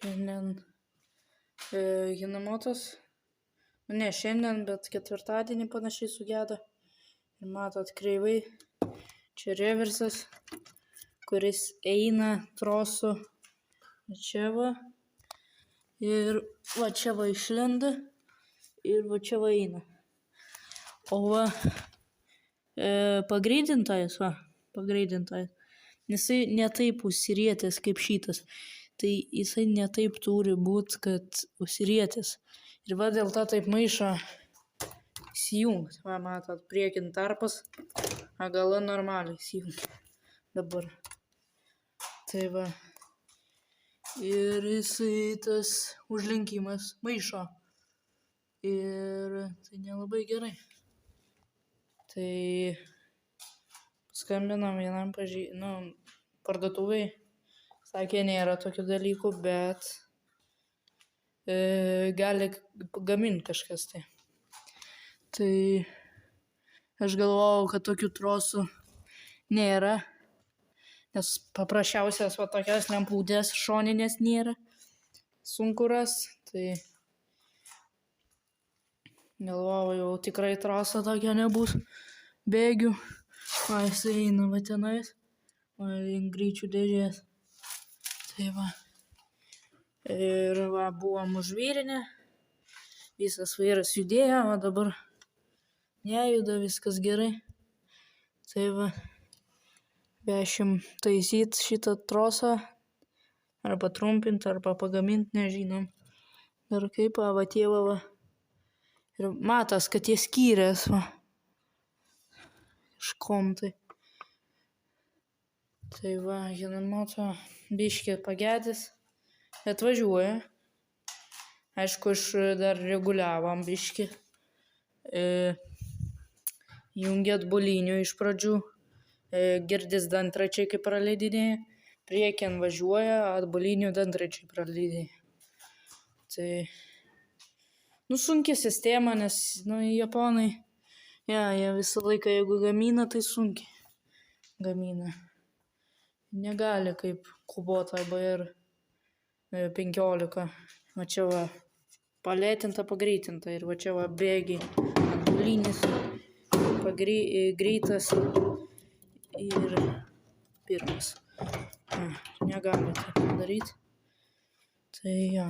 Šiandien Hinamotas, ne šiandien, bet ketvirtadienį panašiai sugedo. Ir matot kreivai, čia reversas, kuris eina trosu. Čia va. Ir va čia va išlenda. Ir va čia va eina. O va pagreitintojas, jisai netaip užsirietęs kaip šitas. Tai jisai netaip turi būti, kad užsirietęs. Ir va dėl to taip maišo įsijungt. Va matot, priekin tarpas, a gala normaliai įsijungt. Dabar. Tai va. Ir jisai tas užlinkimas maišo. Ir tai nelabai gerai. Tai skambinom vienam parduotuvai. Sakė, nėra tokių dalykų, bet gali gaminti kažkas tai. Tai aš galvojau, kad tokių trosų nėra, nes paprasčiausias va tokias lemputės šoninės nėra. Sunku rast, tai galvojau, jau tikrai troso tokia nebus. Bėgių, va jisai eina va tenais, va link greičių dėžės. Tai va. Ir va buvom užvirinę, visas vairas judėjo, o dabar nejuda, viskas gerai. Tai va, vešim taisyt šitą trosą, arba trumpint, arba pagamint, nežinom. Dar kaip, va tėva va. Ir matos, kad jie skyrės, va. Kažkom tai. Tai va, Hinamoto biškį pagedęs, bet važiuoja. Aišku, aš dar reguliavom biškį. Jungia atbulinių iš pradžių. Girdis dantračiai kaip praleidinėja. Priekin važiuoja, atbulinių dantračiai praleidinėja. Tai sunki sistema, nes japonai, jie visą laiką, jeigu gamina, tai sunkiai gamina. Negali kaip Kubota arba ir 15. Va čia va palėtinta, pagreitinta. Ir va čia va bėgiai, atbulinis, greitas ir pirmas. Negali taip padaryti. Tai jo.